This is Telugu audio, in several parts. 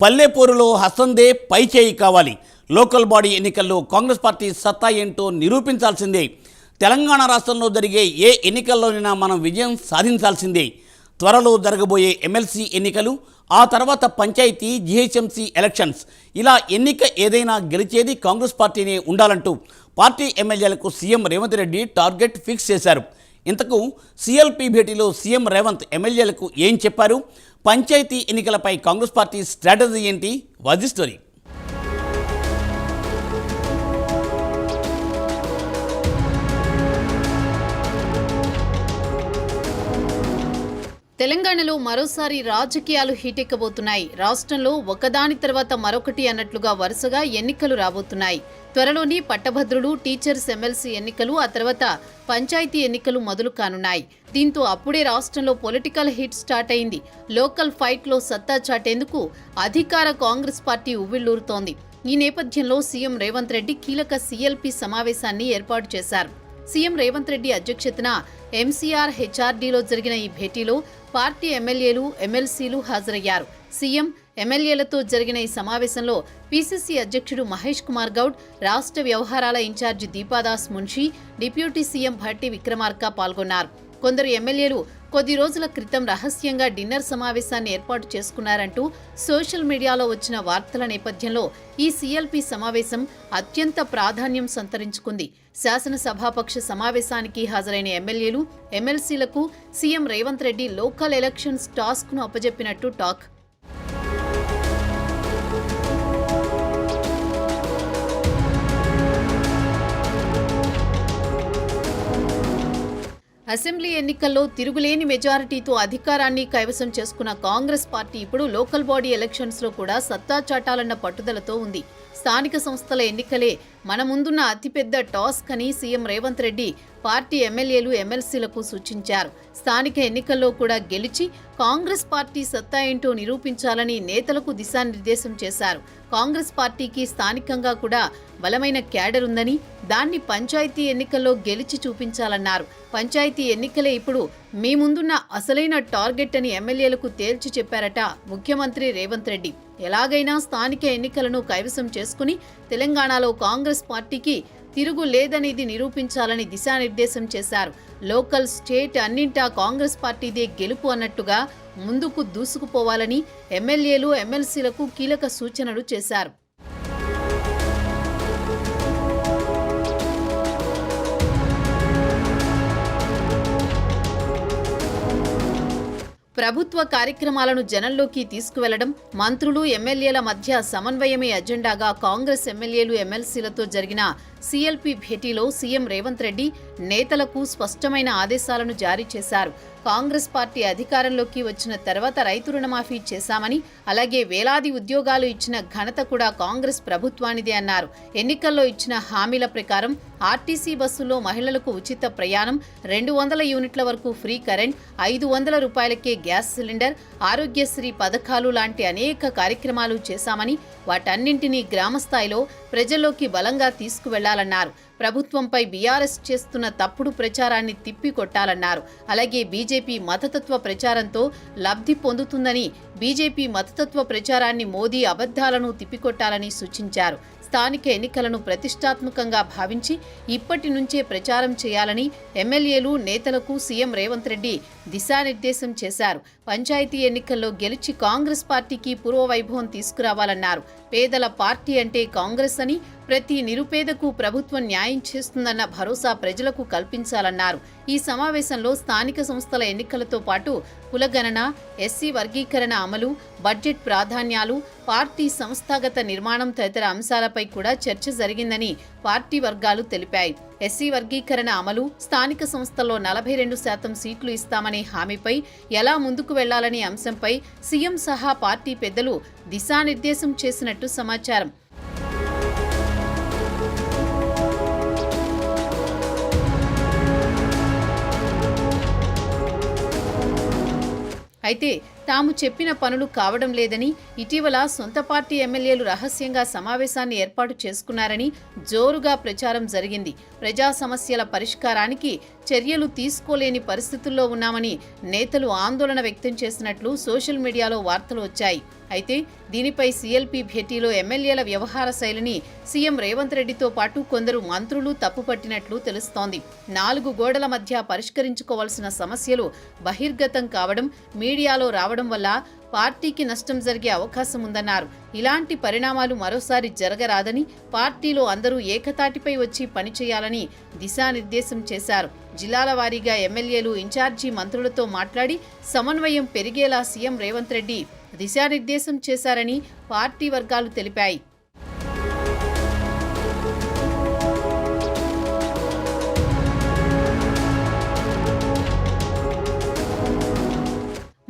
పల్లెపూరులో హసందే పైచేయి కావాలి. లోకల్ బాడీ ఎన్నికల్లో కాంగ్రెస్ పార్టీ సత్తా ఏంటో నిరూపించాల్సిందే. తెలంగాణ రాష్ట్రంలో జరిగే ఏ ఎన్నికల్లోనైనా మనం విజయం సాధించాల్సిందే. త్వరలో జరగబోయే ఎమ్మెల్సీ ఎన్నికలు, ఆ తర్వాత పంచాయతీ, జీహెచ్ఎంసీ ఎలక్షన్స్, ఇలా ఎన్నిక ఏదైనా గెలిచేది కాంగ్రెస్ పార్టీనే ఉండాలంటూ పార్టీ ఎమ్మెల్యేలకు CM Revanth Reddy target fix చేశారు. ఇంతకు సీఎల్పీ భేటీలో సీఎం రేవంత్ ఎమ్మెల్యేలకు ఏం చెప్పారు? పంచాయతీ ఎన్నికలపై కాంగ్రెస్ పార్టీ స్ట్రాటజీ ఏంటి? Was the story. తెలంగాణలో మరోసారి రాజకీయాలు హీటెక్కబోతున్నాయి. రాష్ట్రంలో ఒకదాని తర్వాత మరొకటి అన్నట్లుగా వరుసగా ఎన్నికలు రాబోతున్నాయి. త్వరలోని పట్టభద్రులు, టీచర్స్ ఎమ్మెల్సీ ఎన్నికలు, ఆ తర్వాత పంచాయతీ ఎన్నికలు మొదలు కానున్నాయి. దీంతో అప్పుడే రాష్ట్రంలో పొలిటికల్ హిట్ స్టార్ట్ అయింది. లోకల్ ఫైట్లో సత్తా చాటేందుకు అధికార కాంగ్రెస్ పార్టీ ఉవ్విళ్లూరుతోంది. ఈ నేపథ్యంలో సీఎం రేవంత్ రెడ్డి కీలక సీఎల్పీ సమావేశాన్ని ఏర్పాటు చేశారు. సీఎం రేవంత్ రెడ్డి అధ్యక్షతన ఎంసీఆర్ హెచ్ఆర్డీలో జరిగిన ఈ భేటీలో పార్టీ ఎమ్మెల్యేలు, ఎమ్మెల్సీలు హాజరయ్యారు. సీఎం, ఎమ్మెల్యేలతో జరిగిన ఈ సమావేశంలో పీసీసీ అధ్యక్షుడు మహేష్ కుమార్ గౌడ్, రాష్ట్ర వ్యవహారాల in charge Deepa Das Munshi, deputy CM Bhatti Vikramarka పాల్గొన్నారు. కొందరు ఎమ్మెల్యేలు కొద్ది రోజుల క్రితం రహస్యంగా డిన్నర్ సమావేశాన్ని ఏర్పాటు చేసుకున్నారంటూ సోషల్ మీడియాలో వచ్చిన వార్తల నేపథ్యంలో ఈ సీఎల్పీ సమావేశం అత్యంత ప్రాధాన్యం సంతరించుకుంది. శాసనసభాపక్ష సమావేశానికి హాజరైన ఎమ్మెల్యేలు, ఎమ్మెల్సీలకు CM Revanth Reddy local elections టాస్క్ను అప్పజెప్పినట్టు టాక్. అసెంబ్లీ ఎన్నికల్లో తిరుగులేని మెజారిటీతో అధికారాన్ని కైవసం చేసుకున్న కాంగ్రెస్ పార్టీ ఇప్పుడు లోకల్ బాడీ ఎలక్షన్స్లో కూడా సత్తా చాటాలన్న పట్టుదలతో ఉంది. స్థానిక సంస్థల ఎన్నికలే మన ముందున్న అతిపెద్ద టాస్క్ అని సీఎం రేవంత్ రెడ్డి పార్టీ ఎమ్మెల్యేలు, ఎమ్మెల్సీలకు సూచించారు. స్థానిక ఎన్నికల్లో కూడా గెలిచి కాంగ్రెస్ పార్టీ సత్తా ఏంటో నిరూపించాలని నేతలకు దిశానిర్దేశం చేశారు. కాంగ్రెస్ పార్టీకి స్థానికంగా కూడా బలమైన క్యాడర్ ఉందని, దాన్ని పంచాయతీ ఎన్నికల్లో గెలిచి చూపించాలన్నారు. పంచాయతీ ఎన్నికలే ఇప్పుడు మీ ముందున్న అసలైన టార్గెట్ అని ఎమ్మెల్యేలకు తేల్చి చెప్పారట ముఖ్యమంత్రి రేవంత్ రెడ్డి. ఎలాగైనా స్థానిక ఎన్నికలను కైవసం చేసుకుని తెలంగాణలో కాంగ్రెస్ పార్టీకి తిరుగు లేదనేది నిరూపించాలని దిశానిర్దేశం చేశారు. లోకల్, స్టేట్ అన్నింటా కాంగ్రెస్ పార్టీదే గెలుపు అన్నట్టుగా ముందుకు దూసుకుపోవాలని ఎమ్మెల్యేలు, ఎమ్మెల్సీలకు కీలక సూచనలు చేశారు. ప్రభుత్వ కార్యక్రమాలను జనంలోకి తీసుకువెళ్లడం, మంత్రులు, ఎమ్మెల్యేల మధ్య సమన్వయమే అజెండాగా కాంగ్రెస్ ఎమ్మెల్యేలు, ఎమ్మెల్సీలతో జరిగిన సీఎల్పీ భేటీలో సీఎం రేవంత్ రెడ్డి నేతలకు స్పష్టమైన ఆదేశాలను జారీ చేశారు. కాంగ్రెస్ పార్టీ అధికారంలోకి వచ్చిన తర్వాత రైతు రుణమాఫీ చేశామని, అలాగే వేలాది ఉద్యోగాలు ఇచ్చిన ఘనత కూడా కాంగ్రెస్ ప్రభుత్వానిదే అన్నారు. ఎన్నికల్లో ఇచ్చిన హామీల ప్రకారం ఆర్టీసీ బస్సుల్లో మహిళలకు ఉచిత ప్రయాణం, 200 యూనిట్ల వరకు ఫ్రీ కరెంట్, 500 రూపాయలకే గ్యాస్ సిలిండర్, ఆరోగ్యశ్రీ పథకాలు లాంటి అనేక కార్యక్రమాలు చేశామని, వాటన్నింటినీ గ్రామస్థాయిలో ప్రజల్లోకి బలంగా తీసుకువెళ్లాలన్నారు. ప్రభుత్వంపై బీఆర్ఎస్ చేస్తున్న తప్పుడు ప్రచారాన్ని తిప్పికొట్టాలన్నారు. అలాగే బీజేపీ మతతత్వ ప్రచారంతో లబ్ధి పొందుతుందని, బీజేపీ మతతత్వ ప్రచారాన్ని, మోదీ అబద్ధాలను తిప్పికొట్టాలని సూచించారు. స్థానిక ఎన్నికలను ప్రతిష్టాత్మకంగా భావించి ఇప్పటి నుంచే ప్రచారం చేయాలని ఎమ్మెల్యేలు, నేతలకు సీఎం రేవంత్ రెడ్డి దిశానిర్దేశం చేశారు. పంచాయతీ ఎన్నికల్లో గెలిచి కాంగ్రెస్ పార్టీకి పూర్వవైభవం తీసుకురావాలన్నారు. పేదల పార్టీ అంటే కాంగ్రెస్ అని, ప్రతి నిరుపేదకు ప్రభుత్వం న్యాయం చేస్తుందన్న భరోసా ప్రజలకు కల్పించాలన్నారు. ఈ సమావేశంలో స్థానిక సంస్థల ఎన్నికలతో పాటు కులగణన, ఎస్సీ వర్గీకరణ అమలు, బడ్జెట్ ప్రాధాన్యాలు, పార్టీ సంస్థాగత నిర్మాణం తదితర అంశాలపై కూడా చర్చ జరిగిందని పార్టీ వర్గాలు తెలిపాయి. ఎస్సీ వర్గీకరణ అమలు, స్థానిక సంస్థల్లో 42% సీట్లు ఇస్తామనే హామీపై ఎలా ముందుకు వెళ్లాలనే అంశంపై సీఎం సహా పార్టీ పెద్దలు దిశానిర్దేశం చేసినట్టు సమాచారం. అయితే తాము చెప్పిన పనులు కావడం లేదని, ఇటీవల సొంత పార్టీ ఎమ్మెల్యేలు రహస్యంగా సమావేశాన్ని ఏర్పాటు చేసుకున్నారని జోరుగా ప్రచారం జరిగింది. ప్రజా సమస్యల పరిష్కారానికి చర్యలు తీసుకోలేని పరిస్థితుల్లో ఉన్నామని నేతలు ఆందోళన వ్యక్తం చేసినట్లు సోషల్ మీడియాలో వార్తలు వచ్చాయి. అయితే దీనిపై సీఎల్పీ భేటీలో ఎమ్మెల్యేల వ్యవహార శైలిని సీఎం రేవంత్ రెడ్డితో పాటు కొందరు మంత్రులు తప్పుపట్టినట్లు తెలుస్తోంది. 4 గోడల మధ్య పరిష్కరించుకోవాల్సిన సమస్యలు బహిర్గతం కావడం, మీడియాలో రావడం వల్ల పార్టీకి నష్టం జరిగే అవకాశం ఉందన్నారు. ఇలాంటి పరిణామాలు మరోసారి జరగరాదని, పార్టీలో అందరూ ఏకతాటిపై వచ్చి పనిచేయాలని దిశానిర్దేశం చేశారు. జిల్లాల వారీగా ఎమ్మెల్యేలు, ఇన్ఛార్జి మంత్రులతో మాట్లాడి సమన్వయం పెరిగేలా సీఎం రేవంత్ రెడ్డి దిశానిర్దేశం చేశారని పార్టీ వర్గాలు తెలిపాయి.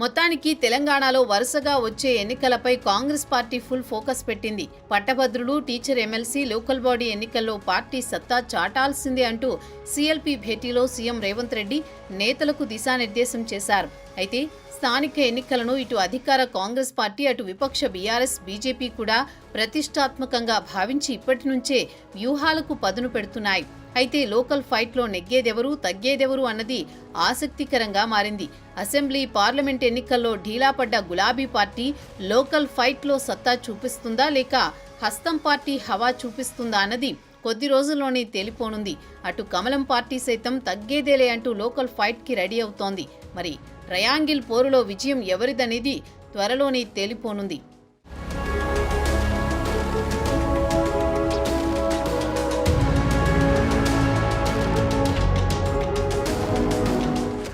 మొత్తానికి తెలంగాణలో వరుసగా వచ్చే ఎన్నికలపై కాంగ్రెస్ పార్టీ ఫుల్ ఫోకస్ పెట్టింది. పట్టభద్రులు, టీచర్ ఎమ్మెల్సీ, లోకల్ బాడీ ఎన్నికల్లో పార్టీ సత్తా చాటాల్సిందే అంటూ సీఎల్పీ భేటీలో సీఎం రేవంత్ రెడ్డి నేతలకు దిశానిర్దేశం చేశారు. అయితే స్థానిక ఎన్నికలను ఇటు అధికార కాంగ్రెస్ పార్టీ, అటు విపక్ష బీఆర్ఎస్, బీజేపీ కూడా ప్రతిష్టాత్మకంగా భావించి ఇప్పటి నుంచే వ్యూహాలకు పదును పెడుతున్నాయి. అయితే లోకల్ ఫైట్లో నెగ్గేదెవరు, తగ్గేదెవరు అన్నది ఆసక్తికరంగా మారింది. అసెంబ్లీ, పార్లమెంట్ ఎన్నికల్లో ఢీలా పడ్డ గులాబీ పార్టీ లోకల్ ఫైట్లో సత్తా చూపిస్తుందా లేక హస్తం పార్టీ హవా చూపిస్తుందా అన్నది కొద్ది రోజుల్లోనే తేలిపోనుంది. అటు కమలం పార్టీ సైతం తగ్గేదేలే అంటూ లోకల్ ఫైట్కి రెడీ అవుతోంది. మరి ట్రయాంగిల్ పోరులో విజయం ఎవరిదనేది త్వరలోనే తేలిపోనుంది.